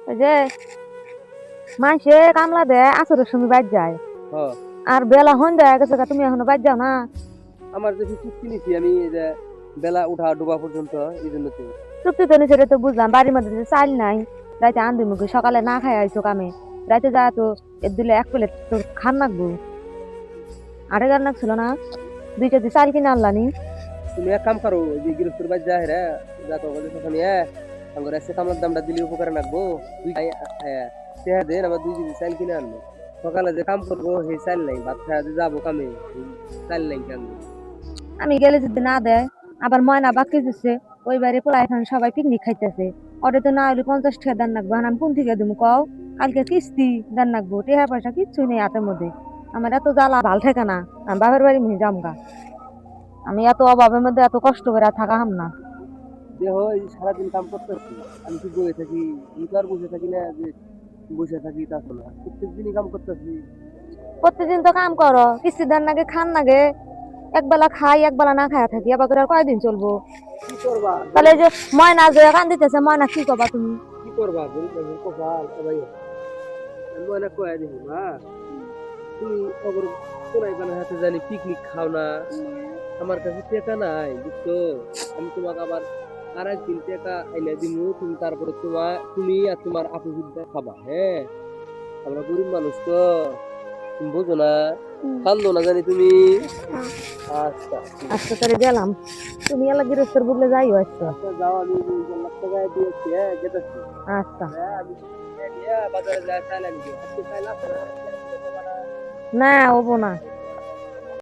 ওই যে মাসে কামলা দেয় আসরের সময় বাদ যায় হ্যাঁ আর বেলা হন যায় গেছে গা, তুমি এখনো বাদ যাও না। আমার যে চুক্তি নিছি আমি এই যে বেলা উঠা ডোবা পর্যন্ত এই জন্য তো চুক্তি তো নিচে তো বুঝলাম, বাড়ির মধ্যে যে চাল নাই, রাইতে আন্দুর মুখে সকালে না খাই আইছো কামে, রাইতে যা তো এর দিলে এক প্লেট তো খান নাকবো, 8,000 নাক ছিল না, 2 কেজি চাল কিনে আনলানি। তুমি এক কাম করো, ওই যে গৃহস্থর বাড়ি যায় রে, যা তো বলে তখন আমার এসে কামলার দামটা দিলে উপকারে রাখবো। চেহারা দেন আবার 2 কেজি চাল কিনে আনবো। সকালে যে কাম করবো সেই চাল নাই, ভাত খাওয়া যে যাবো কামে সেই চাল নাই কেন। আমি গেলে যদি না দেয়, আবার ময়না বাকি দিচ্ছে, ওই বাড়ি পোলা এখন সবাই পিকনিক খাইতেছে, ওটা তো না হলে 50 টাকা দেন রাখবো, আমি কোন থেকে দেবো কও? কালকে কিস্তি দেন রাখবো, টাকা পয়সা কিচ্ছুই নেই হাতের মধ্যে। আমার এত জ্বালা ভাল থাকে না, আমি বাপের বাড়ি মুই যামগা, আমি এত অভাবের মধ্যে এত কষ্ট করে আর থাকা হাম না। দেহ এই যে সারাদিন কাম করতেছি, আমি কি বসে থাকি? আমি তো আর বসে থাকি না যে বসে থাকি তা তো না, প্রত্যেক দিনই কাম করতেছি। প্রতিদিন তো কাম করো, কিস্তি দেন নাগে খান নাগে, একবেলা খাই একবেলা না খায়া থাকি, আবার করে আর কয়দিন চলবো? কি করবা তাহলে গরিব এই যে ময়না যে কান্দিতেছে, ময়না কি করবা তুমি? কি করবা গরিব মানুষের কপাল সবাই। আমি মনে কয়ে দিই মা, তুমি খবর কোনায় বানার হাতে জানি পিকনিক খাও না, আমার কাছে টাকা নাই বুঝছো। আমি তোমাকে আবার আর একদিন টাকা আইনা দিমু, তুমি তারপরে তুমি আর তোমার আপু বিদ্যা খাবা। হ্যাঁ, আমরা গরিব মানুষ তো, তুমি বোঝো না, কান্দো না জানি তুমি। আচ্ছা ঠিক আছে। আজকে তাহলে গেলাম, তুমি এলা গৃহস্থের বললে যাইও আজকে। আচ্ছা যাও, আমি 2 লাখ টাকা দিয়েছি, হ্যাঁ যেতেছি। আচ্ছা। হ্যাঁ আমি বাজারে যাই চাইলে আনবো, আজকে চাইলে আপনারা না হবো না।